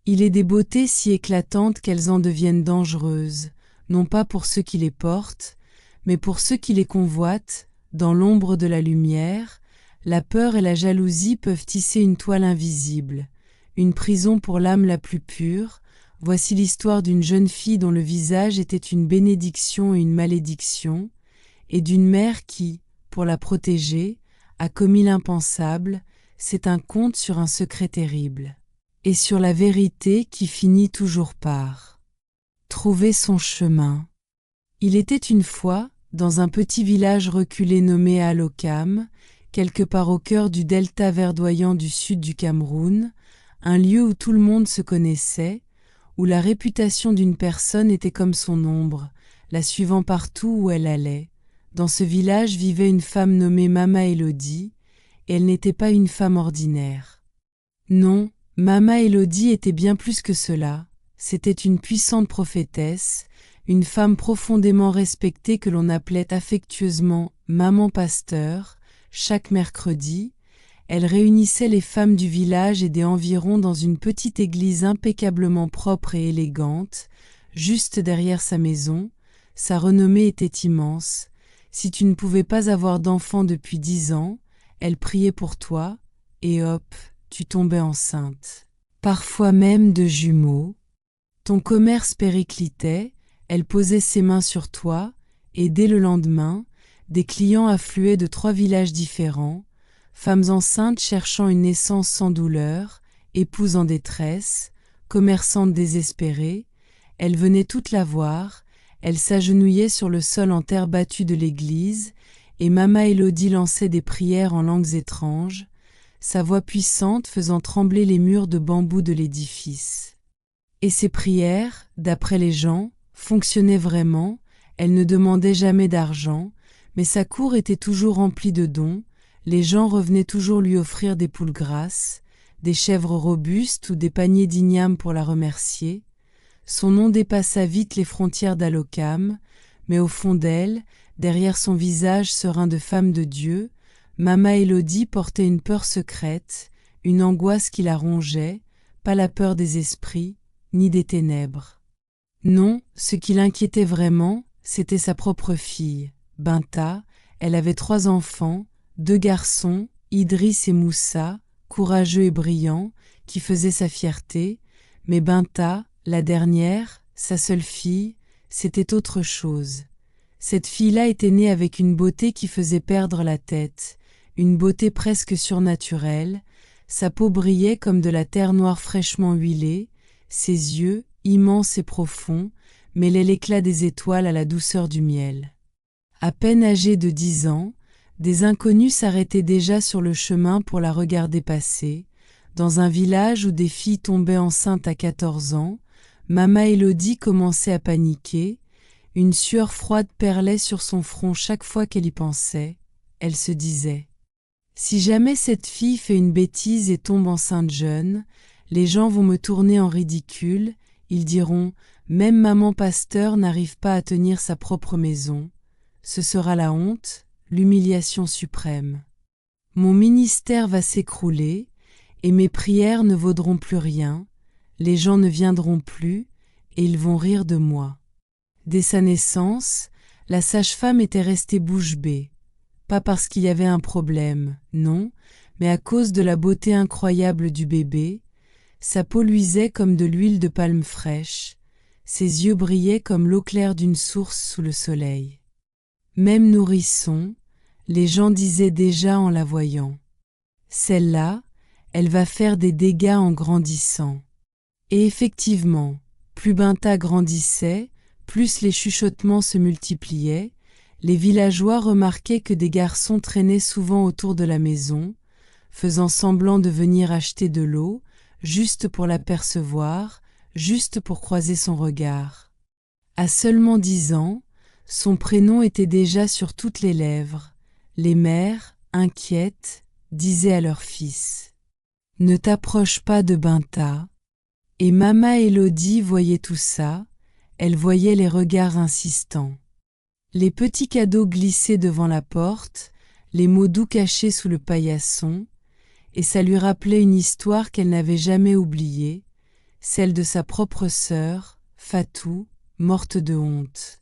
Il est des beautés si éclatantes qu'elles en deviennent dangereuses, non pas pour ceux qui les portent, mais pour ceux qui les convoitent. Dans l'ombre de la lumière, la peur et la jalousie peuvent tisser une toile invisible, une prison pour l'âme la plus pure. Voici l'histoire d'une jeune fille dont le visage était une bénédiction et une malédiction, et d'une mère qui, pour la protéger, a commis l'impensable. C'est un conte sur un secret terrible, et sur la vérité qui finit toujours par trouver son chemin. Il était une fois, dans un petit village reculé nommé Alokam, quelque part au cœur du delta verdoyant du sud du Cameroun, un lieu où tout le monde se connaissait, où la réputation d'une personne était comme son ombre, la suivant partout où elle allait. Dans ce village vivait une femme nommée Mama Elodie, et elle n'était pas une femme ordinaire. Non, Mama Elodie était bien plus que cela. C'était une puissante prophétesse, une femme profondément respectée que l'on appelait affectueusement Maman Pasteur. Chaque mercredi, elle réunissait les femmes du village et des environs dans une petite église impeccablement propre et élégante, juste derrière sa maison. Sa renommée était immense. Si tu ne pouvais pas avoir d'enfant depuis 10 ans, elle priait pour toi, et hop, tu tombais enceinte. Parfois même de jumeaux. Ton commerce périclitait, elle posait ses mains sur toi, et dès le lendemain, des clients affluaient de 3 villages différents, femmes enceintes cherchant une naissance sans douleur, épouses en détresse, commerçantes désespérées. Elles venaient toutes la voir, elles s'agenouillaient sur le sol en terre battue de l'église, et Mama Elodie lançait des prières en langues étranges, sa voix puissante faisant trembler les murs de bambou de l'édifice. Et ces prières, d'après les gens, fonctionnaient vraiment. Elle ne demandait jamais d'argent, mais sa cour était toujours remplie de dons. Les gens revenaient toujours lui offrir des poules grasses, des chèvres robustes ou des paniers d'ignames pour la remercier. Son nom dépassa vite les frontières d'Alokam, mais au fond d'elle, derrière son visage serein de femme de Dieu, Mama Elodie portait une peur secrète, une angoisse qui la rongeait, pas la peur des esprits, ni des ténèbres. Non, ce qui l'inquiétait vraiment, c'était sa propre fille, Binta. Elle avait 3 enfants, 2 garçons, Idriss et Moussa, courageux et brillants, qui faisaient sa fierté, mais Binta, la dernière, sa seule fille, c'était autre chose. Cette fille-là était née avec une beauté qui faisait perdre la tête, une beauté presque surnaturelle. Sa peau brillait comme de la terre noire fraîchement huilée, ses yeux, immenses et profonds, mêlaient l'éclat des étoiles à la douceur du miel. À peine âgée de 10 ans, des inconnus s'arrêtaient déjà sur le chemin pour la regarder passer. Dans un village où des filles tombaient enceintes à 14 ans, Mama Elodie commençait à paniquer. Une sueur froide perlait sur son front chaque fois qu'elle y pensait. Elle se disait « Si jamais cette fille fait une bêtise et tombe enceinte jeune, les gens vont me tourner en ridicule, ils diront « Même Maman Pasteur n'arrive pas à tenir sa propre maison. » Ce sera la honte, l'humiliation suprême. Mon ministère va s'écrouler, et mes prières ne vaudront plus rien, les gens ne viendront plus, et ils vont rire de moi. Dès sa naissance, la sage-femme était restée bouche bée. Pas parce qu'il y avait un problème, non, mais à cause de la beauté incroyable du bébé. Sa peau luisait comme de l'huile de palme fraîche, ses yeux brillaient comme l'eau claire d'une source sous le soleil. Même nourrisson, les gens disaient déjà en la voyant « Celle-là, elle va faire des dégâts en grandissant. » Et effectivement, plus Binta grandissait, plus les chuchotements se multipliaient. Les villageois remarquaient que des garçons traînaient souvent autour de la maison, faisant semblant de venir acheter de l'eau, juste pour l'apercevoir, juste pour croiser son regard. À seulement 10 ans, son prénom était déjà sur toutes les lèvres. Les mères, inquiètes, disaient à leur fils « Ne t'approche pas de Binta ». Et Mama Elodie voyait tout ça, elle voyait les regards insistants. Les petits cadeaux glissés devant la porte, les mots doux cachés sous le paillasson, et ça lui rappelait une histoire qu'elle n'avait jamais oubliée. celle de sa propre sœur, Fatou, morte de honte.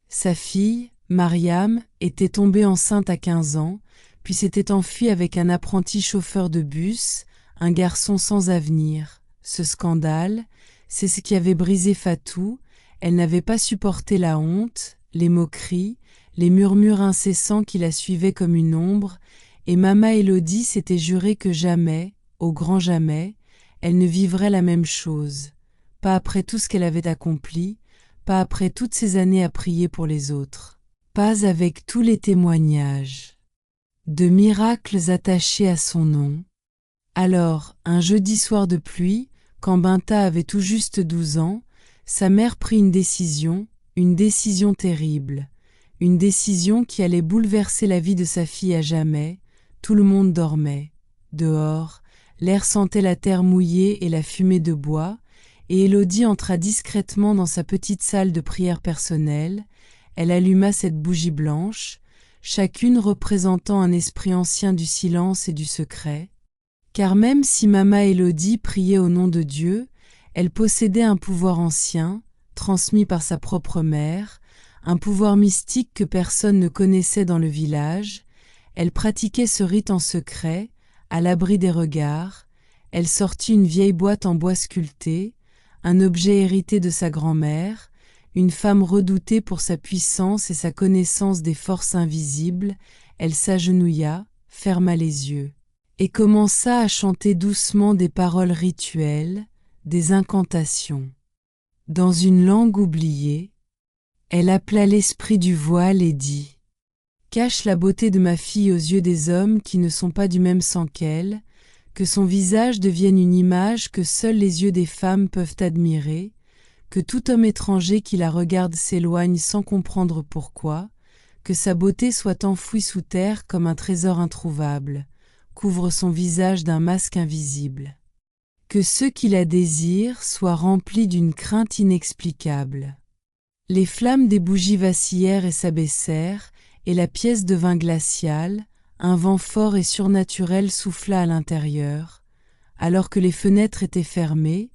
Sa fille, Mariam, était tombée enceinte à 15 ans, puis s'était enfuie avec un apprenti chauffeur de bus, un garçon sans avenir. Ce scandale, c'est ce qui avait brisé Fatou. Elle n'avait pas supporté la honte, les moqueries, les murmures incessants qui la suivaient comme une ombre, et Mama Élodie s'était juré que jamais, au grand jamais, elle ne vivrait la même chose, pas après tout ce qu'elle avait accompli, pas après toutes ces années à prier pour les autres, pas avec tous les témoignages de miracles attachés à son nom. Alors, un jeudi soir de pluie, quand Binta avait tout juste 12 ans, sa mère prit une décision terrible, une décision qui allait bouleverser la vie de sa fille à jamais. Tout le monde dormait. Dehors, l'air sentait la terre mouillée et la fumée de bois, et Élodie entra discrètement dans sa petite salle de prière personnelle. Elle alluma cette bougie blanche, chacune représentant un esprit ancien du silence et du secret. Car même si Mama Élodie priait au nom de Dieu, elle possédait un pouvoir ancien, transmis par sa propre mère, un pouvoir mystique que personne ne connaissait dans le village. Elle pratiquait ce rite en secret, à l'abri des regards. Elle sortit une vieille boîte en bois sculpté, un objet hérité de sa grand-mère, une femme redoutée pour sa puissance et sa connaissance des forces invisibles. Elle s'agenouilla, ferma les yeux, et commença à chanter doucement des paroles rituelles, des incantations. Dans une langue oubliée, elle appela l'esprit du voile et dit « Cache la beauté de ma fille aux yeux des hommes qui ne sont pas du même sang qu'elle, que son visage devienne une image que seuls les yeux des femmes peuvent admirer, que tout homme étranger qui la regarde s'éloigne sans comprendre pourquoi, que sa beauté soit enfouie sous terre comme un trésor introuvable, couvre son visage d'un masque invisible. Que ceux qui la désirent soient remplis d'une crainte inexplicable. » Les flammes des bougies vacillèrent et s'abaissèrent, et la pièce devint glaciale, un vent fort et surnaturel souffla à l'intérieur, alors que les fenêtres étaient fermées,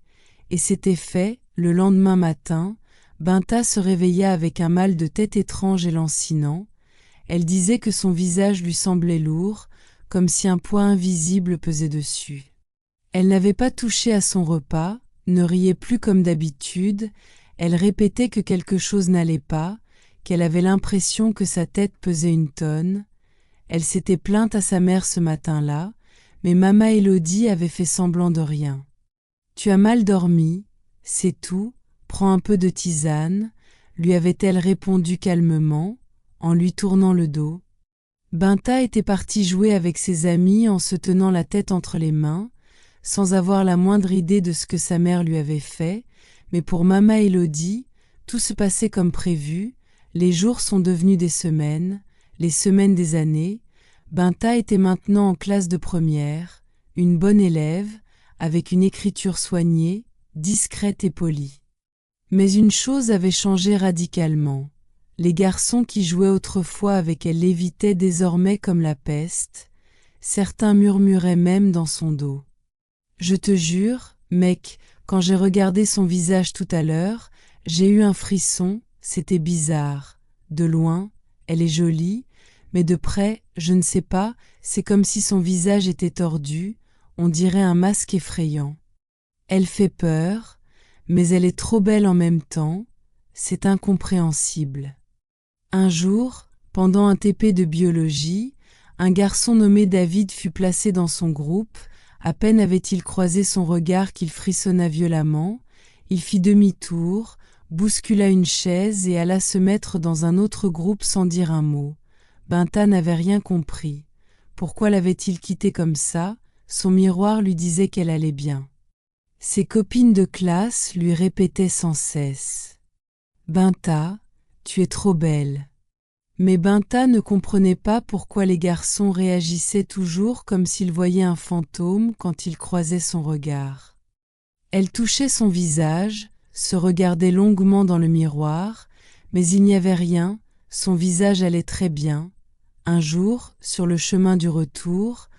et c'était fait, le lendemain matin, Binta se réveilla avec un mal de tête étrange et lancinant. Elle disait que son visage lui semblait lourd, comme si un poids invisible pesait dessus. Elle n'avait pas touché à son repas, ne riait plus comme d'habitude. Elle répétait que quelque chose n'allait pas, qu'elle avait l'impression que sa tête pesait une tonne. Elle s'était plainte à sa mère ce matin-là, mais Mama Élodie avait fait semblant de rien. « Tu as mal dormi, c'est tout, prends un peu de tisane », lui avait-elle répondu calmement, en lui tournant le dos. Binta était partie jouer avec ses amis en se tenant la tête entre les mains, sans avoir la moindre idée de ce que sa mère lui avait fait, mais pour Mama Élodie, tout se passait comme prévu, les jours sont devenus des semaines, les semaines des années. Binta était maintenant en classe de première, une bonne élève, avec une écriture soignée, discrète et polie. Mais une chose avait changé radicalement. Les garçons qui jouaient autrefois avec elle l'évitaient désormais comme la peste. Certains murmuraient même dans son dos. « Je te jure, mec, quand j'ai regardé son visage tout à l'heure, j'ai eu un frisson, c'était bizarre. De loin, elle est jolie, mais de près, je ne sais pas, c'est comme si son visage était tordu, on dirait un masque effrayant. Elle fait peur, mais elle est trop belle en même temps, c'est incompréhensible. » Un jour, pendant un TP de biologie, un garçon nommé David fut placé dans son groupe. À peine avait-il croisé son regard qu'il frissonna violemment. Il fit demi-tour, bouscula une chaise et alla se mettre dans un autre groupe sans dire un mot. Binta n'avait rien compris. Pourquoi l'avait-il quitté comme ça? Son miroir lui disait qu'elle allait bien. Ses copines de classe lui répétaient sans cesse « Binta, tu es trop belle ». Mais Binta ne comprenait pas pourquoi les garçons réagissaient toujours comme s'ils voyaient un fantôme quand ils croisaient son regard. Elle touchait son visage, se regardait longuement dans le miroir, mais il n'y avait rien, son visage allait très bien. Un jour, sur le chemin du retour,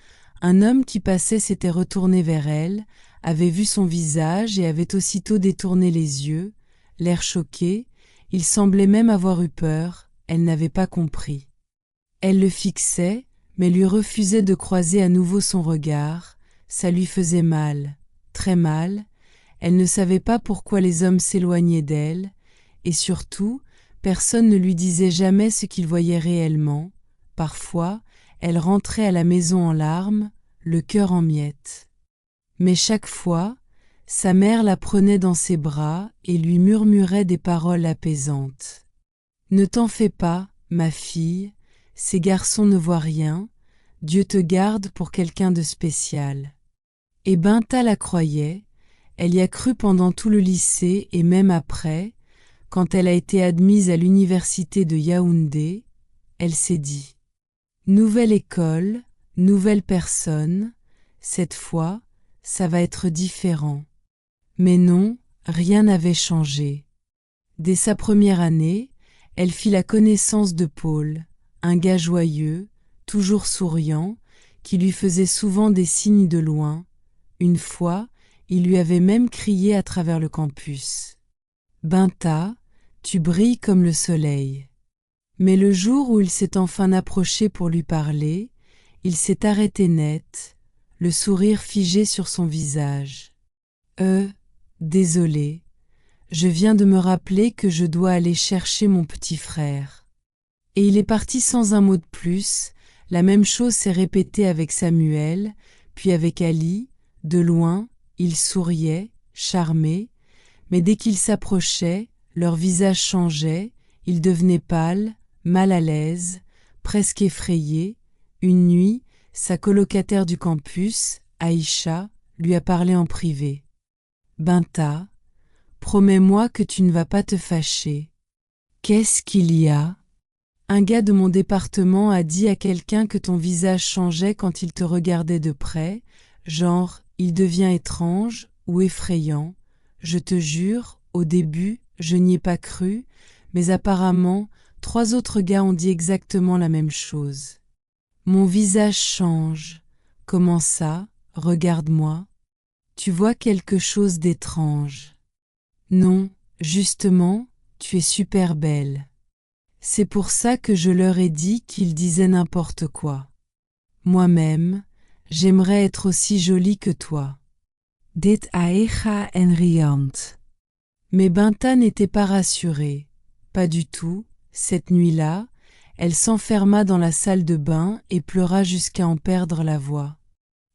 un homme qui passait s'était retourné vers elle, avait vu son visage et avait aussitôt détourné les yeux, l'air choqué, il semblait même avoir eu peur, elle n'avait pas compris. Elle le fixait, mais lui refusait de croiser à nouveau son regard, ça lui faisait mal, très mal, elle ne savait pas pourquoi les hommes s'éloignaient d'elle, et surtout, personne ne lui disait jamais ce qu'il voyait réellement. Parfois, elle rentrait à la maison en larmes, le cœur en miettes. Mais chaque fois, sa mère la prenait dans ses bras et lui murmurait des paroles apaisantes. « Ne t'en fais pas, ma fille, ces garçons ne voient rien, Dieu te garde pour quelqu'un de spécial. » Et Binta la croyait, elle y a cru pendant tout le lycée et même après, quand elle a été admise à l'université de Yaoundé, elle s'est dit « Nouvelle école, nouvelle personne, cette fois, ça va être différent. » Mais non, rien n'avait changé. Dès sa première année, elle fit la connaissance de Paul, un gars joyeux, toujours souriant, qui lui faisait souvent des signes de loin. Une fois, il lui avait même crié à travers le campus. « Binta, tu brilles comme le soleil. » Mais le jour où il s'est enfin approché pour lui parler, il s'est arrêté net, le sourire figé sur son visage. « Désolé, je viens de me rappeler que je dois aller chercher mon petit frère. » Et il est parti sans un mot de plus, la même chose s'est répétée avec Samuel, puis avec Ali, de loin, ils souriaient, charmés, mais dès qu'ils s'approchaient, leur visage changeait, ils devenaient pâles, mal à l'aise, presque effrayés. Une nuit, sa colocataire du campus, Aïcha, lui a parlé en privé. « Binta, promets-moi que tu ne vas pas te fâcher. »« Qu'est-ce qu'il y a ? » ?»« Un gars de mon département a dit à quelqu'un que ton visage changeait quand il te regardait de près, genre, il devient étrange ou effrayant. Je te jure, au début, je n'y ai pas cru, mais apparemment, 3 autres gars ont dit exactement la même chose. Mon visage change. Comment ça ? Regarde-moi. Tu vois quelque chose d'étrange. Non, justement, tu es super belle. C'est pour ça que je leur ai dit qu'ils disaient n'importe quoi. Moi-même, j'aimerais être aussi jolie que toi. Dit Aïcha en riant. Mais Binta n'était pas rassurée. Pas du tout. Cette nuit-là, elle s'enferma dans la salle de bain et pleura jusqu'à en perdre la voix.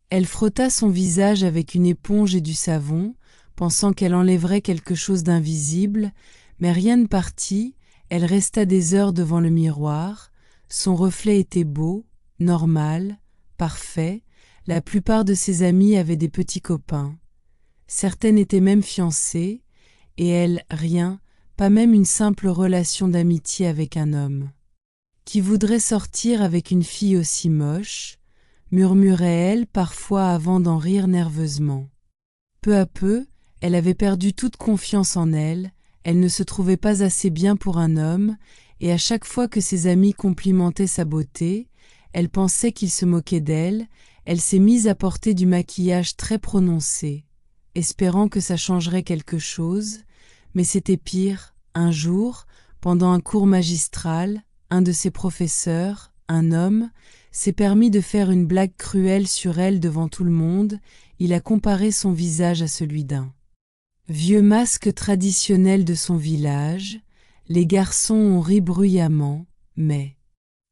Elle frotta son visage avec une éponge et du savon, pensant qu'elle enlèverait quelque chose d'invisible, mais rien ne partit, elle resta des heures devant le miroir, son reflet était beau, normal, parfait, la plupart de ses amies avaient des petits copains. Certaines étaient même fiancées, et elle, rien, pas même une simple relation d'amitié avec un homme. Qui voudrait sortir avec une fille aussi moche ? Murmurait-elle parfois avant d'en rire nerveusement. Peu à peu, elle avait perdu toute confiance en elle, elle ne se trouvait pas assez bien pour un homme, et à chaque fois que ses amis complimentaient sa beauté, elle pensait qu'ils se moquaient d'elle, elle s'est mise à porter du maquillage très prononcé, espérant que ça changerait quelque chose, mais c'était pire. Un jour, pendant un cours magistral, un de ses professeurs, un homme, s'est permis de faire une blague cruelle sur elle devant tout le monde, il a comparé son visage à celui d'un vieux masque traditionnel de son village. Les garçons ont ri bruyamment, mais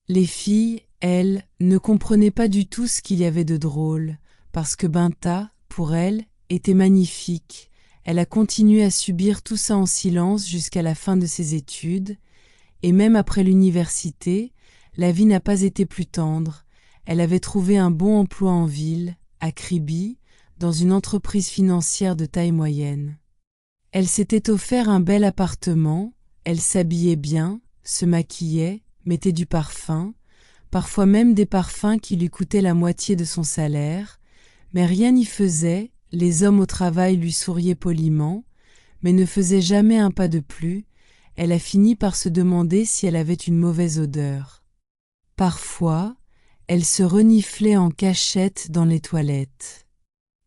les filles, elles, ne comprenaient pas du tout ce qu'il y avait de drôle, parce que Binta, pour elle, était magnifique. Elle a continué à subir tout ça en silence jusqu'à la fin de ses études, et même après l'université, la vie n'a pas été plus tendre. Elle avait trouvé un bon emploi en ville, à Kribi, dans une entreprise financière de taille moyenne. Elle s'était offert un bel appartement, elle s'habillait bien, se maquillait, mettait du parfum, parfois même des parfums qui lui coûtaient la moitié de son salaire, mais rien n'y faisait, les hommes au travail lui souriaient poliment, mais ne faisaient jamais un pas de plus. Elle a fini par se demander si elle avait une mauvaise odeur. Parfois, elle se reniflait en cachette dans les toilettes.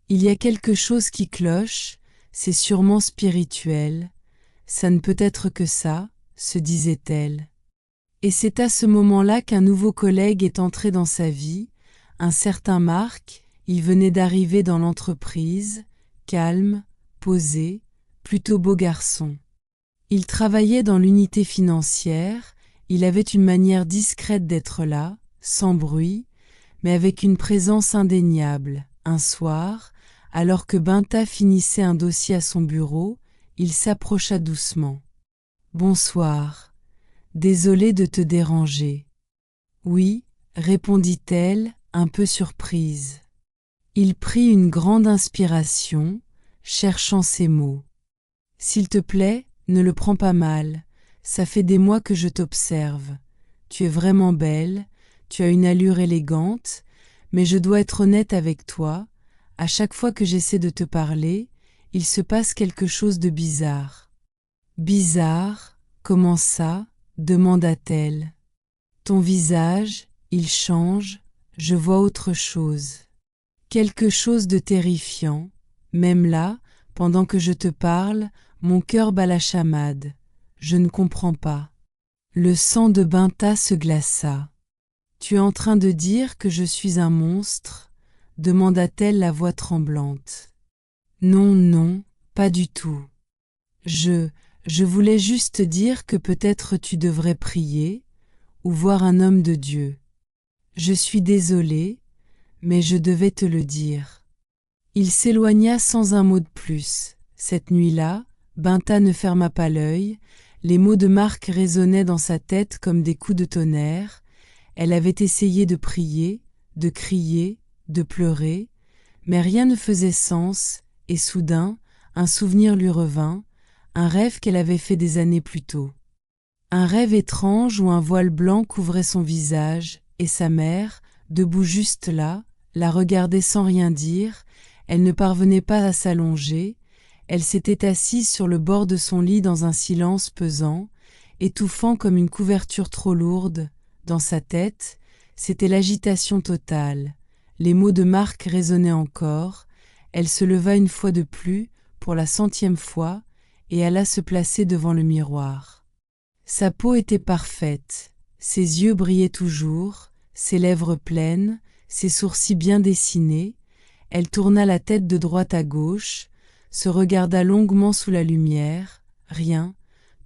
Il y a quelque chose qui cloche, c'est sûrement spirituel, ça ne peut être que ça, se disait-elle. Et c'est à ce moment-là qu'un nouveau collègue est entré dans sa vie, un certain Marc. Il venait d'arriver dans l'entreprise, calme, posé, plutôt beau garçon. Il travaillait dans l'unité financière, il avait une manière discrète d'être là, sans bruit, mais avec une présence indéniable. Un soir, alors que Binta finissait un dossier à son bureau, il s'approcha doucement. « Bonsoir. Désolé de te déranger. »« Oui, » répondit-elle, un peu surprise. Il prit une grande inspiration, cherchant ses mots. « S'il te plaît, ne le prends pas mal, ça fait des mois que je t'observe. Tu es vraiment belle, tu as une allure élégante, mais je dois être honnête avec toi, à chaque fois que j'essaie de te parler, il se passe quelque chose de bizarre. »« Bizarre, comment ça ?» demanda-t-elle. « Ton visage, il change, je vois autre chose. Quelque chose de terrifiant, même là, pendant que je te parle, mon cœur bat la chamade. Je ne comprends pas. » Le sang de Binta se glaça. « Tu es en train de dire que je suis un monstre ?» demanda-t-elle la voix tremblante. « Non, non, pas du tout. Je voulais juste dire que peut-être tu devrais prier, ou voir un homme de Dieu. Je suis désolée, mais je devais te le dire. » Il s'éloigna sans un mot de plus. Cette nuit-là, Binta ne ferma pas l'œil, les mots de Marc résonnaient dans sa tête comme des coups de tonnerre. Elle avait essayé de prier, de crier, de pleurer, mais rien ne faisait sens, et soudain, un souvenir lui revint, un rêve qu'elle avait fait des années plus tôt. Un rêve étrange où un voile blanc couvrait son visage, et sa mère, debout juste là, la regardait sans rien dire. Elle ne parvenait pas à s'allonger, elle s'était assise sur le bord de son lit dans un silence pesant, étouffant comme une couverture trop lourde. Dans sa tête, c'était l'agitation totale. Les mots de Marc résonnaient encore. Elle se leva une fois de plus, pour la 100e fois, et alla se placer devant le miroir. Sa peau était parfaite, ses yeux brillaient toujours, ses lèvres pleines, ses sourcils bien dessinés. Elle tourna la tête de droite à gauche, se regarda longuement sous la lumière, rien,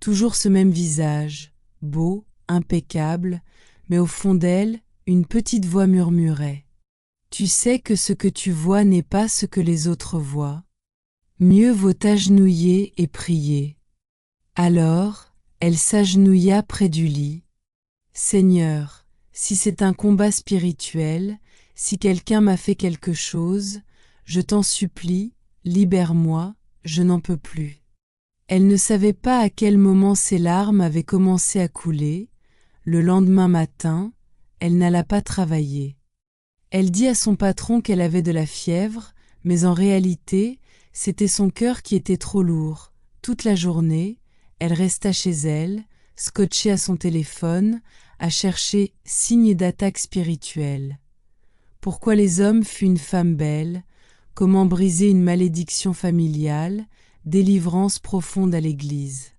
toujours ce même visage, beau, impeccable, mais au fond d'elle, une petite voix murmurait. « Tu sais que ce que tu vois n'est pas ce que les autres voient. Mieux vaut t'agenouiller et prier. » Alors, elle s'agenouilla près du lit. « Seigneur, si c'est un combat spirituel, si quelqu'un m'a fait quelque chose, je t'en supplie, libère-moi, je n'en peux plus. » Elle ne savait pas à quel moment ses larmes avaient commencé à couler. Le lendemain matin, elle n'alla pas travailler. Elle dit à son patron qu'elle avait de la fièvre, mais en réalité, c'était son cœur qui était trop lourd. Toute la journée, elle resta chez elle, scotchée à son téléphone, à chercher signe d'attaque spirituelle. Pourquoi les hommes fuient une femme belle? Comment briser une malédiction familiale? Délivrance profonde à l'Église.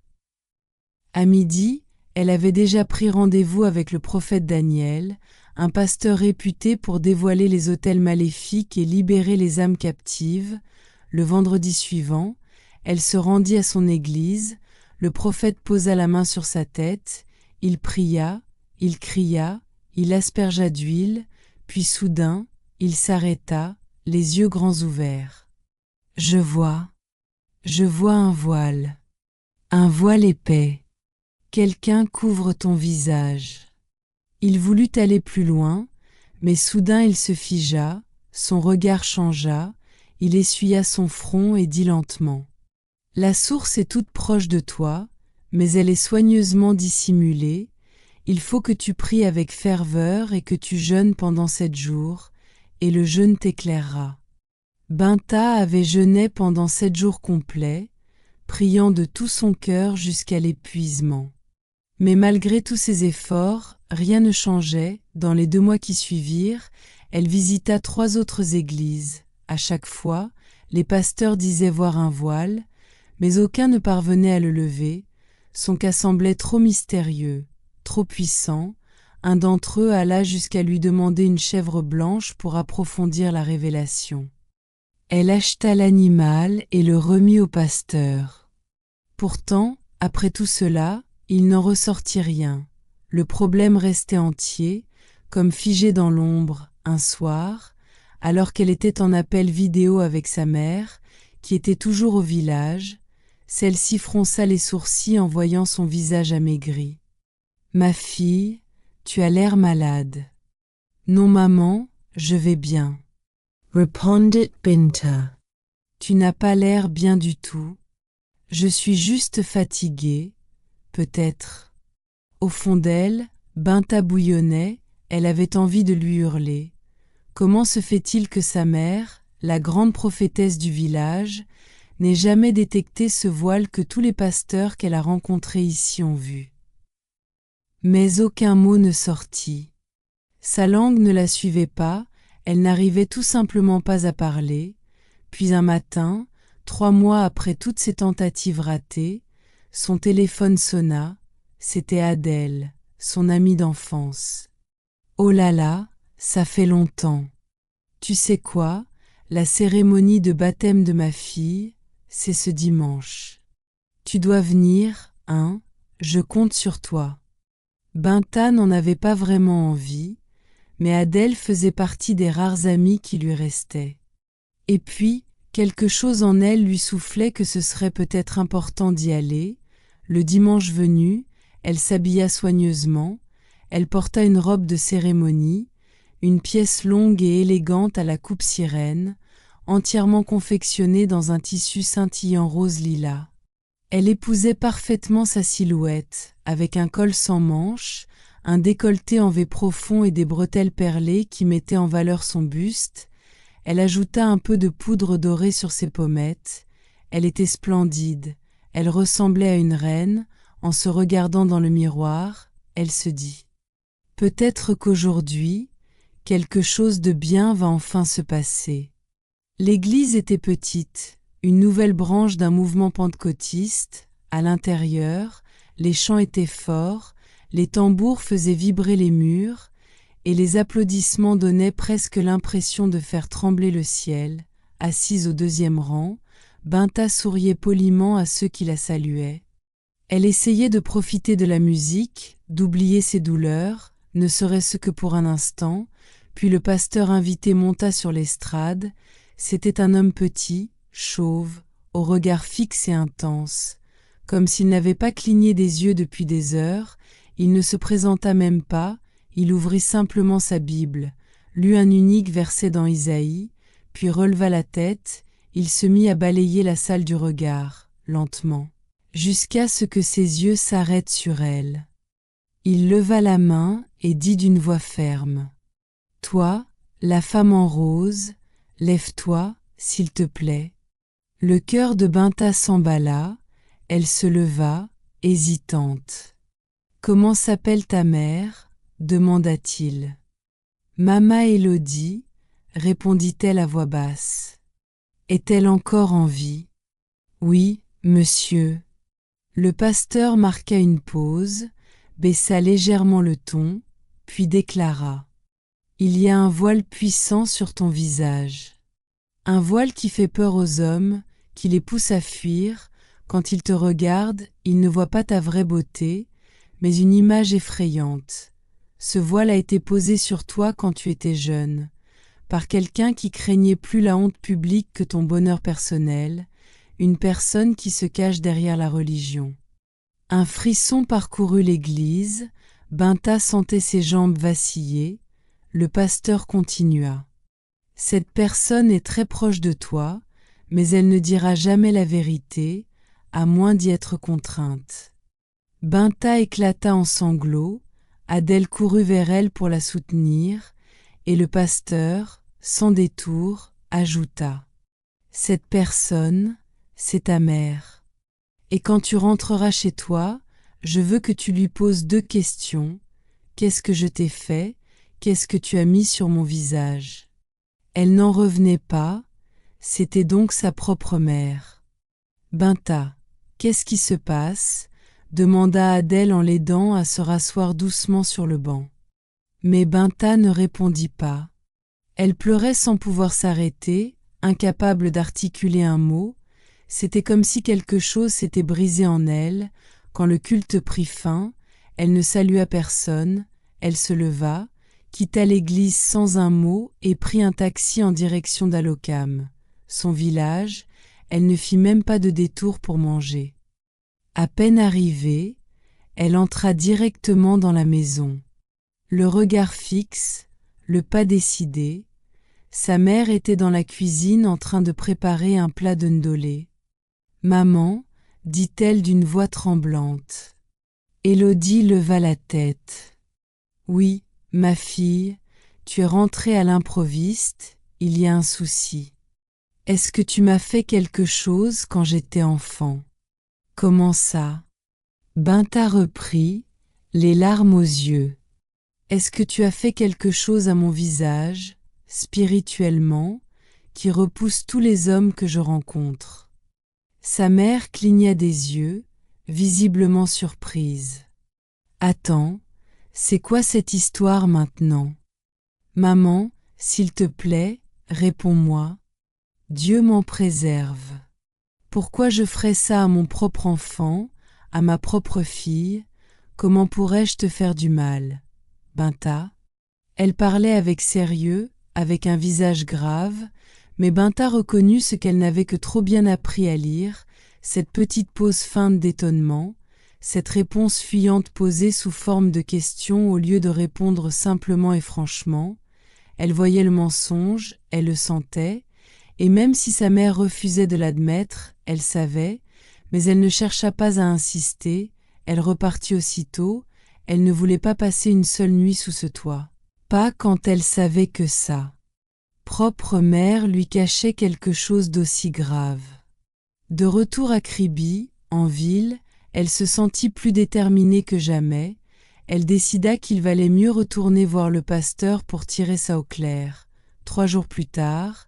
À midi, elle avait déjà pris rendez-vous avec le prophète Daniel, un pasteur réputé pour dévoiler les autels maléfiques et libérer les âmes captives. Le vendredi suivant, elle se rendit à son église, le prophète posa la main sur sa tête, il pria, il cria, il aspergea d'huile, puis soudain, il s'arrêta, les yeux grands ouverts. « Je vois un voile épais. Quelqu'un couvre ton visage. » Il voulut aller plus loin, mais soudain il se figea, son regard changea, il essuya son front et dit lentement. « La source est toute proche de toi, mais elle est soigneusement dissimulée. Il faut que tu pries avec ferveur et que tu jeûnes pendant 7 jours, et le jeûne t'éclairera. » Binta avait jeûné pendant 7 jours complets, priant de tout son cœur jusqu'à l'épuisement. Mais malgré tous ses efforts, rien ne changeait. Dans les 2 mois qui suivirent, elle visita 3 autres églises. À chaque fois, les pasteurs disaient voir un voile, mais aucun ne parvenait à le lever, son cas semblait trop mystérieux, trop puissant. Un d'entre eux alla jusqu'à lui demander une chèvre blanche pour approfondir la révélation. Elle acheta l'animal et le remit au pasteur. Pourtant, après tout cela, il n'en ressortit rien. Le problème restait entier, comme figé dans l'ombre, un soir, alors qu'elle était en appel vidéo avec sa mère, qui était toujours au village. Celle-ci fronça les sourcils en voyant son visage amaigri. « Ma fille, tu as l'air malade. »« Non, maman, je vais bien. » Répondit Binta. « Tu n'as pas l'air bien du tout. Je suis juste fatiguée, peut-être. » Au fond d'elle, Binta bouillonnait, elle avait envie de lui hurler. Comment se fait-il que sa mère, la grande prophétesse du village, n'ait jamais détecté ce voile que tous les pasteurs qu'elle a rencontrés ici ont vu? Mais aucun mot ne sortit. Sa langue ne la suivait pas, elle n'arrivait tout simplement pas à parler. Puis un matin, 3 mois après toutes ses tentatives ratées, son téléphone sonna. C'était Adèle, son amie d'enfance. « Oh là là, ça fait longtemps. Tu sais quoi, la cérémonie de baptême de ma fille, c'est ce dimanche. Tu dois venir, hein, je compte sur toi. » Binta n'en avait pas vraiment envie, mais Adèle faisait partie des rares amies qui lui restaient. Et puis, quelque chose en elle lui soufflait que ce serait peut-être important d'y aller. Le dimanche venu, elle s'habilla soigneusement, elle porta une robe de cérémonie, une pièce longue et élégante à la coupe sirène, entièrement confectionnée dans un tissu scintillant rose lilas. Elle épousait parfaitement sa silhouette, avec un col sans manches, un décolleté en V profond et des bretelles perlées qui mettaient en valeur son buste. Elle ajouta un peu de poudre dorée sur ses pommettes. Elle était splendide, elle ressemblait à une reine. En se regardant dans le miroir, elle se dit « Peut-être qu'aujourd'hui, quelque chose de bien va enfin se passer. » L'église était petite, une nouvelle branche d'un mouvement pentecôtiste. À l'intérieur, les chants étaient forts, les tambours faisaient vibrer les murs, et les applaudissements donnaient presque l'impression de faire trembler le ciel. Assise au 2e rang, Binta souriait poliment à ceux qui la saluaient. Elle essayait de profiter de la musique, d'oublier ses douleurs, ne serait-ce que pour un instant, puis le pasteur invité monta sur l'estrade. C'était un homme petit, chauve, au regard fixe et intense. Comme s'il n'avait pas cligné des yeux depuis des heures, il ne se présenta même pas, il ouvrit simplement sa Bible, lut un unique verset dans Isaïe, puis releva la tête, il se mit à balayer la salle du regard, lentement, jusqu'à ce que ses yeux s'arrêtent sur elle. Il leva la main et dit d'une voix ferme : « Toi, la femme en rose, lève-toi, s'il te plaît. » Le cœur de Binta s'emballa, elle se leva, hésitante. « Comment s'appelle ta mère ? » demanda-t-il. « Mama Élodie, » répondit-elle à voix basse. « Est-elle encore en vie ? » ?»« Oui, monsieur. » Le pasteur marqua une pause, baissa légèrement le ton, puis déclara : « Il y a un voile puissant sur ton visage. Un voile qui fait peur aux hommes, qui les pousse à fuir. Quand ils te regardent, ils ne voient pas ta vraie beauté, mais une image effrayante. Ce voile a été posé sur toi quand tu étais jeune, par quelqu'un qui craignait plus la honte publique que ton bonheur personnel, une personne qui se cache derrière la religion. » Un frisson parcourut l'église, Binta sentait ses jambes vaciller. Le pasteur continua : « Cette personne est très proche de toi, mais elle ne dira jamais la vérité, à moins d'y être contrainte. » Binta éclata en sanglots, Adèle courut vers elle pour la soutenir, et le pasteur, sans détour, ajouta : « Cette personne, c'est ta mère. Et quand tu rentreras chez toi, je veux que tu lui poses 2 questions. Qu'est-ce que je t'ai fait ? Qu'est-ce que tu as mis sur mon visage ? » Elle n'en revenait pas, C'était donc sa propre mère. « Binta, qu'est-ce qui se passe ?» demanda Adèle en l'aidant à se rasseoir doucement sur le banc. Mais Binta ne répondit pas. Elle pleurait sans pouvoir s'arrêter, incapable d'articuler un mot. C'était comme si quelque chose s'était brisé en elle. Quand le culte prit fin, elle ne salua personne, elle se leva, quitta l'église sans un mot et prit un taxi en direction d'Alokam. Son village, elle ne fit même pas de détour pour manger. À peine arrivée, elle entra directement dans la maison. Le regard fixe, le pas décidé, sa mère était dans la cuisine en train de préparer un plat de ndolé. « Maman, dit-elle d'une voix tremblante. Élodie leva la tête. « Oui, ma fille, tu es rentrée à l'improviste, il y a un souci. Est-ce que tu m'as fait quelque chose quand j'étais enfant ? » « Comment ça ?» Binta reprit, les larmes aux yeux. « Est-ce que tu as fait quelque chose à mon visage, spirituellement, qui repousse tous les hommes que je rencontre ?» Sa mère cligna des yeux, visiblement surprise. « Attends, c'est quoi cette histoire maintenant ? Maman, s'il te plaît, réponds-moi. Dieu m'en préserve. Pourquoi je ferais ça à mon propre enfant, à ma propre fille ? Comment pourrais-je te faire du mal ? Binta ?» Elle parlait avec sérieux, avec un visage grave, mais Binta reconnut ce qu'elle n'avait que trop bien appris à lire, cette petite pause feinte d'étonnement, cette réponse fuyante posée sous forme de question au lieu de répondre simplement et franchement. Elle voyait le mensonge, elle le sentait, et même si sa mère refusait de l'admettre, elle savait, mais elle ne chercha pas à insister, elle repartit aussitôt, elle ne voulait pas passer une seule nuit sous ce toit. Pas quand elle savait que sa propre mère lui cachait quelque chose d'aussi grave. De retour à Kribi, en ville, elle se sentit plus déterminée que jamais, elle décida qu'il valait mieux retourner voir le pasteur pour tirer ça au clair. 3 jours plus tard,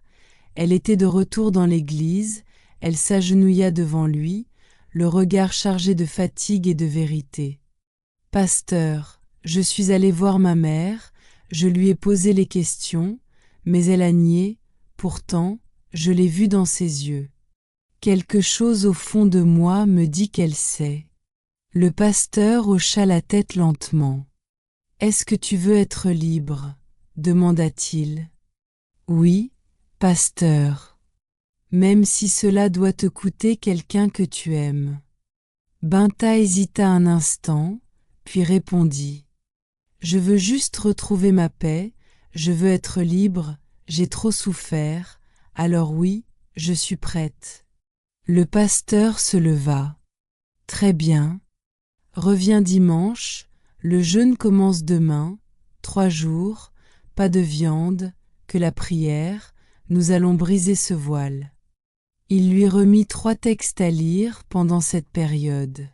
elle était de retour dans l'église, elle s'agenouilla devant lui, le regard chargé de fatigue et de vérité. « Pasteur, je suis allée voir ma mère, je lui ai posé les questions, mais elle a nié, pourtant, je l'ai vue dans ses yeux. Quelque chose au fond de moi me dit qu'elle sait. » Le pasteur hocha la tête lentement. « Est-ce que tu veux être libre ? » demanda-t-il. « Oui, pasteur. Même si cela doit te coûter quelqu'un que tu aimes. » Binta hésita un instant, puis répondit. « Je veux juste retrouver ma paix, je veux être libre, j'ai trop souffert, alors oui, je suis prête. » Le pasteur se leva. « Très bien. Reviens dimanche, le jeûne commence demain, 3 jours, pas de viande, que la prière, nous allons briser ce voile. » Il lui remit 3 textes à lire pendant cette période.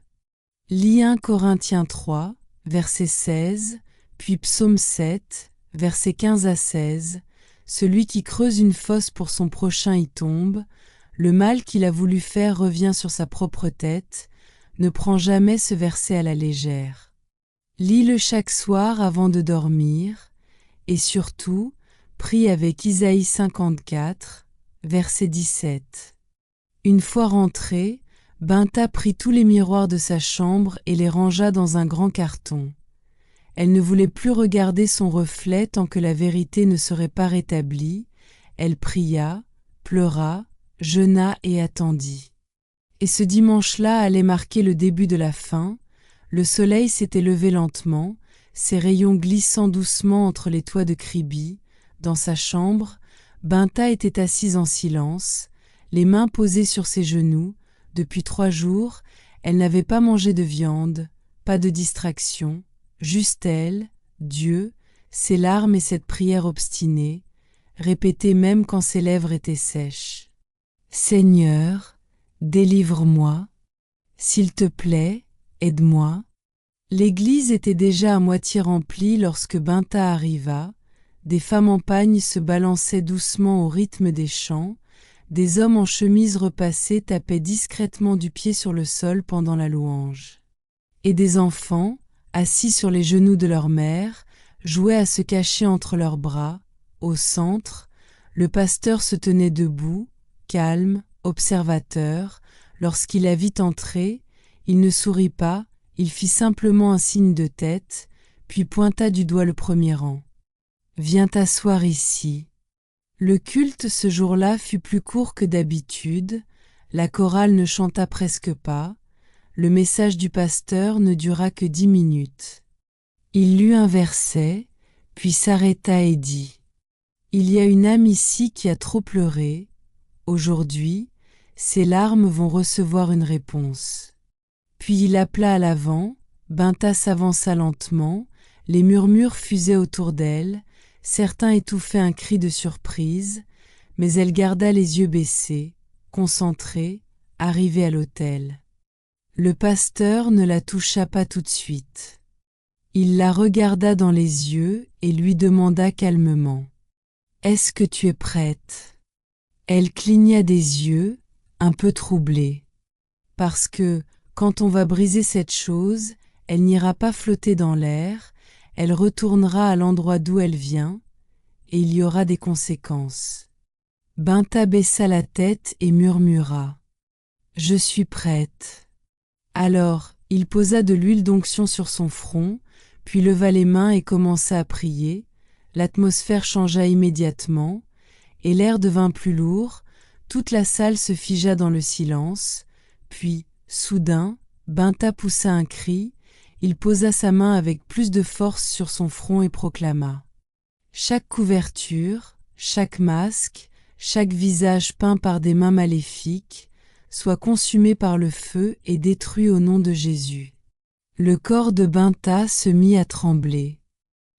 Lis 1 Corinthiens 3, verset 16, puis Psaume 7, versets 15 à 16. Celui qui creuse une fosse pour son prochain y tombe, le mal qu'il a voulu faire revient sur sa propre tête, ne prends jamais ce verset à la légère. Lis-le chaque soir avant de dormir, et surtout, prie avec Isaïe 54, verset 17. Une fois rentrée, Binta prit tous les miroirs de sa chambre et les rangea dans un grand carton. Elle ne voulait plus regarder son reflet tant que la vérité ne serait pas rétablie. Elle pria, pleura, jeûna et attendit. Et ce dimanche-là allait marquer le début de la fin. Le soleil s'était levé lentement, ses rayons glissant doucement entre les toits de Kribi. Dans sa chambre, Binta était assise en silence, les mains posées sur ses genoux. Depuis 3 jours, elle n'avait pas mangé de viande, pas de distraction, juste elle, Dieu, ses larmes et cette prière obstinée, répétée même quand ses lèvres étaient sèches. « Seigneur, délivre-moi, s'il te plaît, aide-moi. » L'église était déjà à moitié remplie lorsque Binta arriva. Des femmes en pagne se balançaient doucement au rythme des chants, des hommes en chemise repassée tapaient discrètement du pied sur le sol pendant la louange. Et des enfants, assis sur les genoux de leur mère, jouaient à se cacher entre leurs bras. Au centre, le pasteur se tenait debout, calme, observateur. Lorsqu'il la vit entrer, il ne sourit pas, il fit simplement un signe de tête, puis pointa du doigt le premier rang. « Viens t'asseoir ici. » Le culte ce jour-là fut plus court que d'habitude, la chorale ne chanta presque pas, le message du pasteur ne dura que 10 minutes. Il lut un verset, puis s'arrêta et dit « Il y a une âme ici qui a trop pleuré. Aujourd'hui, ses larmes vont recevoir une réponse. » Puis il appela à l'avant, Binta s'avança lentement, les murmures fusaient autour d'elle, certains étouffaient un cri de surprise, mais elle garda les yeux baissés, concentrée, arrivée à l'autel. Le pasteur ne la toucha pas tout de suite. Il la regarda dans les yeux et lui demanda calmement « Est-ce que tu es prête ?» Elle cligna des yeux, un peu troublée. Parce que, quand on va briser cette chose, elle n'ira pas flotter dans l'air, elle retournera à l'endroit d'où elle vient, et il y aura des conséquences. Binta baissa la tête et murmura « Je suis prête ». Alors, il posa de l'huile d'onction sur son front, puis leva les mains et commença à prier. L'atmosphère changea immédiatement, et l'air devint plus lourd, toute la salle se figea dans le silence, puis, soudain, Binta poussa un cri, il posa sa main avec plus de force sur son front et proclama « Chaque couverture, chaque masque, chaque visage peint par des mains maléfiques, soit consumé par le feu et détruit au nom de Jésus. » Le corps de Binta se mit à trembler.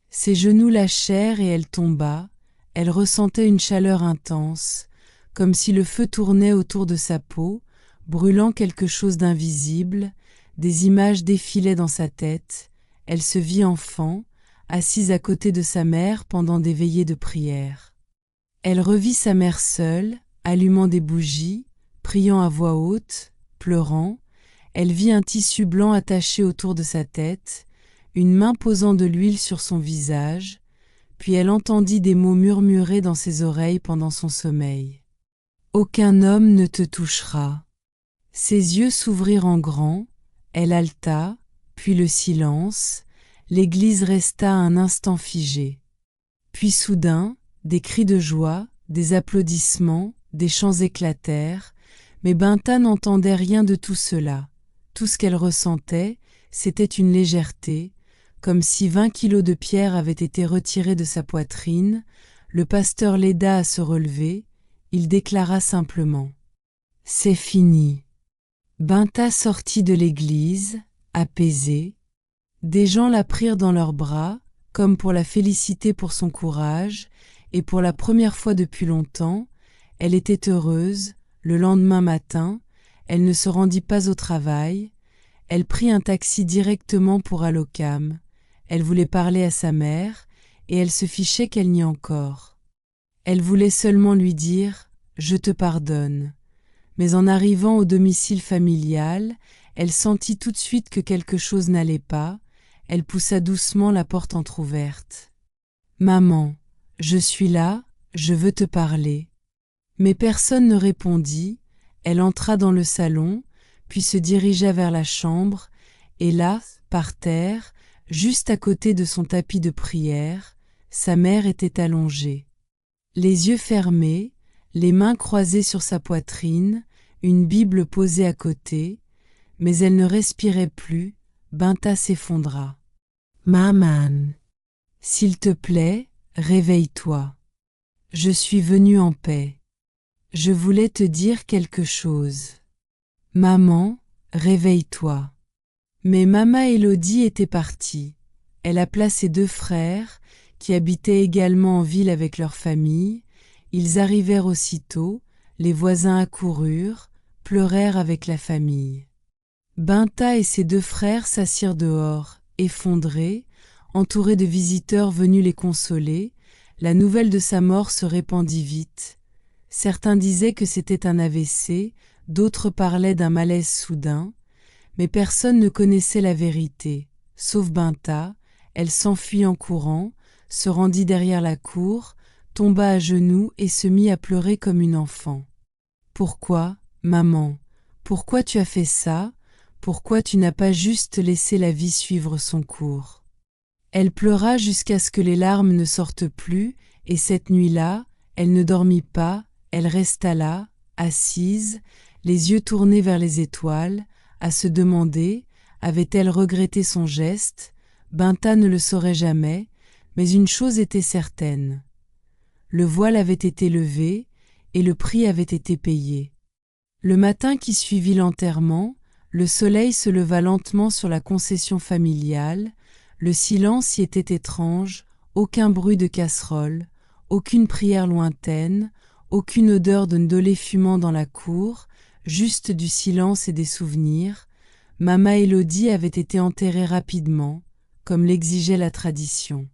Ses genoux lâchèrent et elle tomba, elle ressentait une chaleur intense, comme si le feu tournait autour de sa peau, brûlant quelque chose d'invisible, des images défilaient dans sa tête, elle se vit enfant, assise à côté de sa mère pendant des veillées de prière. Elle revit sa mère seule, allumant des bougies, priant à voix haute, pleurant. Elle vit un tissu blanc attaché autour de sa tête, une main posant de l'huile sur son visage, puis elle entendit des mots murmurés dans ses oreilles pendant son sommeil. « Aucun homme ne te touchera. » Ses yeux s'ouvrirent en grand, elle haleta, puis le silence, l'église resta un instant figée. Puis soudain, des cris de joie, des applaudissements, des chants éclatèrent, mais Binta n'entendait rien de tout cela. Tout ce qu'elle ressentait, c'était une légèreté, comme si 20 kilos de pierre avaient été retirés de sa poitrine. Le pasteur l'aida à se relever, il déclara simplement « C'est fini ». Binta sortit de l'église, apaisée. Des gens la prirent dans leurs bras, comme pour la féliciter pour son courage, et pour la première fois depuis longtemps, elle était heureuse. Le lendemain matin, elle ne se rendit pas au travail. Elle prit un taxi directement pour Allocam. Elle voulait parler à sa mère, et elle se fichait qu'elle n'y est encore. Elle voulait seulement lui dire « Je te pardonne ». Mais en arrivant au domicile familial, elle sentit tout de suite que quelque chose n'allait pas. Elle poussa doucement la porte entr'ouverte. « Maman, je suis là, je veux te parler. » Mais personne ne répondit. Elle entra dans le salon, puis se dirigea vers la chambre, et là, par terre, juste à côté de son tapis de prière, sa mère était allongée. Les yeux fermés, les mains croisées sur sa poitrine, une Bible posée à côté, mais elle ne respirait plus. Binta s'effondra. « Maman, s'il te plaît, réveille-toi. Je suis venue en paix. Je voulais te dire quelque chose. Maman, réveille-toi. » Mais Mama Élodie était partie. Elle appela ses 2 frères, qui habitaient également en ville avec leur famille. Ils arrivèrent aussitôt, les voisins accoururent, pleurèrent avec la famille. Binta et ses 2 frères s'assirent dehors, effondrés, entourés de visiteurs venus les consoler. La nouvelle de sa mort se répandit vite. Certains disaient que c'était un AVC, d'autres parlaient d'un malaise soudain, mais personne ne connaissait la vérité, sauf Binta. Elle s'enfuit en courant, se rendit derrière la cour, tomba à genoux et se mit à pleurer comme une enfant. « Pourquoi, maman? Pourquoi tu as fait ça? Pourquoi tu n'as pas juste laissé la vie suivre son cours ?» Elle pleura jusqu'à ce que les larmes ne sortent plus, et cette nuit-là, elle ne dormit pas, elle resta là, assise, les yeux tournés vers les étoiles, à se demander, avait-elle regretté son geste? Binta ne le saurait jamais, mais une chose était certaine. Le voile avait été levé, et le prix avait été payé. Le matin qui suivit l'enterrement, le soleil se leva lentement sur la concession familiale, le silence y était étrange, aucun bruit de casserole, aucune prière lointaine, aucune odeur de ndolé fumant dans la cour, juste du silence et des souvenirs. Mama Élodie avait été enterrée rapidement, comme l'exigeait la tradition.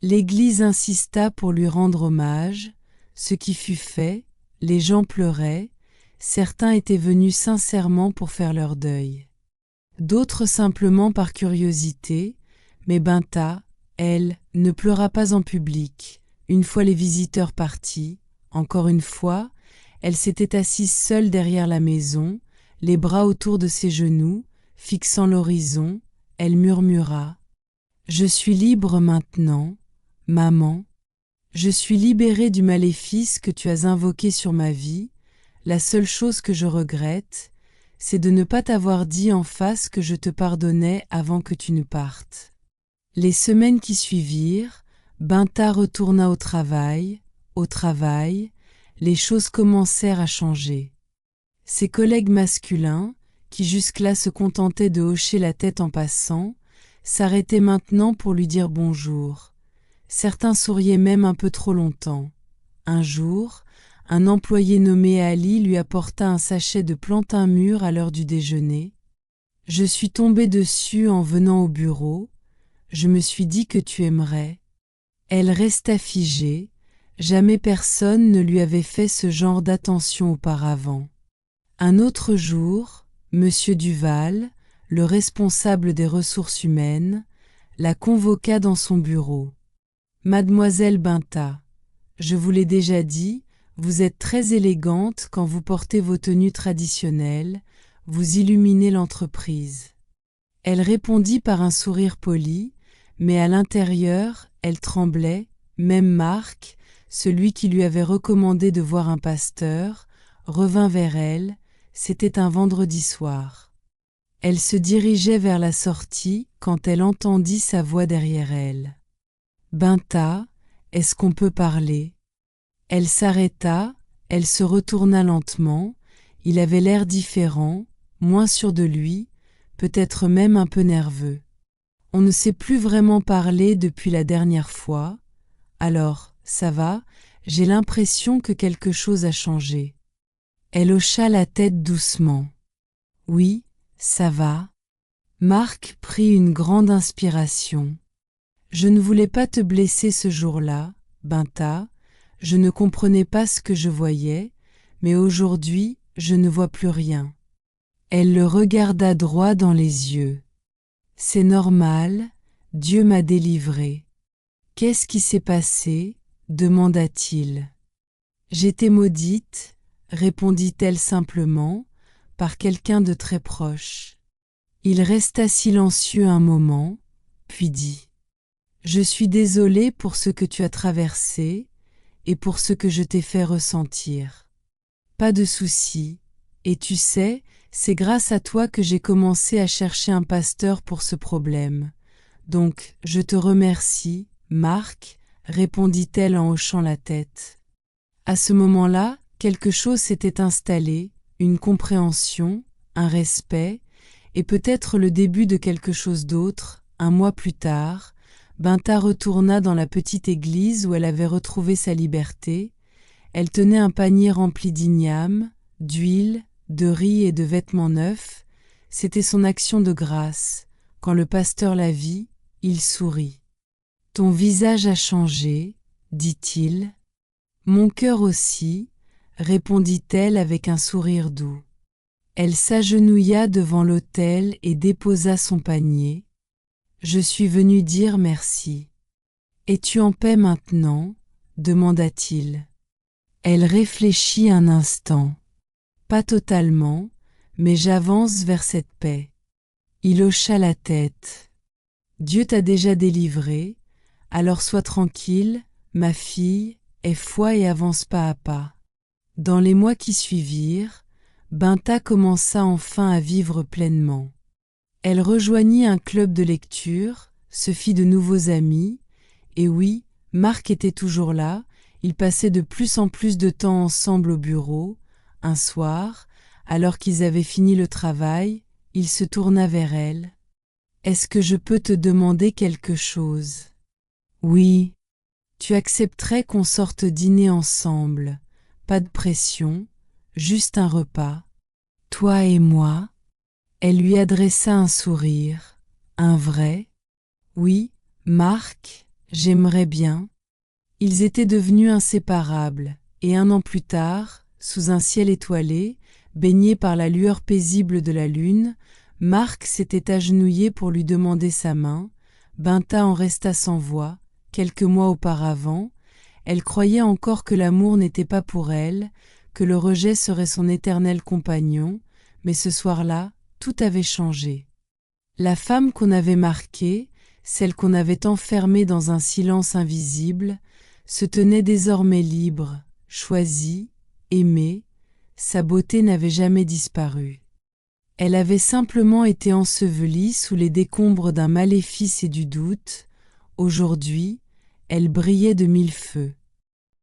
L'église insista pour lui rendre hommage, ce qui fut fait, les gens pleuraient, certains étaient venus sincèrement pour faire leur deuil. D'autres simplement par curiosité, mais Binta, elle, ne pleura pas en public. Une fois les visiteurs partis, encore une fois, elle s'était assise seule derrière la maison, les bras autour de ses genoux, fixant l'horizon, elle murmura « Je suis libre maintenant, maman. Je suis libérée du maléfice que tu as invoqué sur ma vie. La seule chose que je regrette, c'est de ne pas t'avoir dit en face que je te pardonnais avant que tu ne partes. » Les semaines qui suivirent, Binta retourna au travail, les choses commencèrent à changer. Ses collègues masculins, qui jusque-là se contentaient de hocher la tête en passant, s'arrêtaient maintenant pour lui dire bonjour. Certains souriaient même un peu trop longtemps. Un jour, un employé nommé Ali lui apporta un sachet de plantain mûr à l'heure du déjeuner. « Je suis tombée dessus en venant au bureau. Je me suis dit que tu aimerais. » Elle resta figée. Jamais personne ne lui avait fait ce genre d'attention auparavant. Un autre jour, Monsieur Duval, le responsable des ressources humaines, la convoqua dans son bureau. « Mademoiselle Binta, je vous l'ai déjà dit, vous êtes très élégante quand vous portez vos tenues traditionnelles, vous illuminez l'entreprise. » Elle répondit par un sourire poli, mais à l'intérieur, elle tremblait, même Marc, celui qui lui avait recommandé de voir un pasteur, revint vers elle, c'était un vendredi soir. Elle se dirigeait vers la sortie quand elle entendit sa voix derrière elle. « Binta, est-ce qu'on peut parler ?» Elle s'arrêta, elle se retourna lentement, il avait l'air différent, moins sûr de lui, peut-être même un peu nerveux. On ne s'est plus vraiment parlé depuis la dernière fois. Alors, ça va, j'ai l'impression que quelque chose a changé. Elle hocha la tête doucement. Oui, ça va. Marc prit une grande inspiration. Je ne voulais pas te blesser ce jour-là, Binta, je ne comprenais pas ce que je voyais, mais aujourd'hui, je ne vois plus rien. Elle le regarda droit dans les yeux. C'est normal, Dieu m'a délivrée. Qu'est-ce qui s'est passé? Demanda-t-il. J'étais maudite, répondit-elle simplement, par quelqu'un de très proche. Il resta silencieux un moment, puis dit « Je suis désolé pour ce que tu as traversé et pour ce que je t'ai fait ressentir. Pas de souci, et tu sais, c'est grâce à toi que j'ai commencé à chercher un pasteur pour ce problème. Donc, je te remercie, Marc, répondit-elle en hochant la tête. À ce moment-là, quelque chose s'était installé, une compréhension, un respect, et peut-être le début de quelque chose d'autre. Un mois plus tard, Binta retourna dans la petite église où elle avait retrouvé sa liberté. Elle tenait un panier rempli d'igname, d'huile, de riz et de vêtements neufs. C'était son action de grâce. Quand le pasteur la vit, il sourit. « Ton visage a changé, dit-il. Mon cœur aussi, répondit-elle avec un sourire doux. Elle s'agenouilla devant l'autel et déposa son panier. Je suis venue dire merci. Es-tu en paix maintenant? Demanda-t-il. Elle réfléchit un instant. Pas totalement, mais j'avance vers cette paix. Il hocha la tête. Dieu t'a déjà délivré, alors sois tranquille, ma fille, aie foi et avance pas à pas. Dans les mois qui suivirent, Binta commença enfin à vivre pleinement. Elle rejoignit un club de lecture, se fit de nouveaux amis, et oui, Marc était toujours là, ils passaient de plus en plus de temps ensemble au bureau. Un soir, alors qu'ils avaient fini le travail, il se tourna vers elle. « Est-ce que je peux te demander quelque chose? »« Oui. Tu accepterais qu'on sorte dîner ensemble. Pas de pression, juste un repas. Toi et moi. » Elle lui adressa un sourire. Un vrai. « Oui, Marc, j'aimerais bien. » Ils étaient devenus inséparables, et 1 an plus tard, sous un ciel étoilé, baigné par la lueur paisible de la lune, Marc s'était agenouillé pour lui demander sa main. Binta en resta sans voix. Quelques mois auparavant, elle croyait encore que l'amour n'était pas pour elle, que le rejet serait son éternel compagnon, mais ce soir-là, tout avait changé. La femme qu'on avait marquée, celle qu'on avait enfermée dans un silence invisible, se tenait désormais libre, choisie, aimée. Sa beauté n'avait jamais disparu. Elle avait simplement été ensevelie sous les décombres d'un maléfice et du doute. Aujourd'hui, elle brillait de 1000 feux.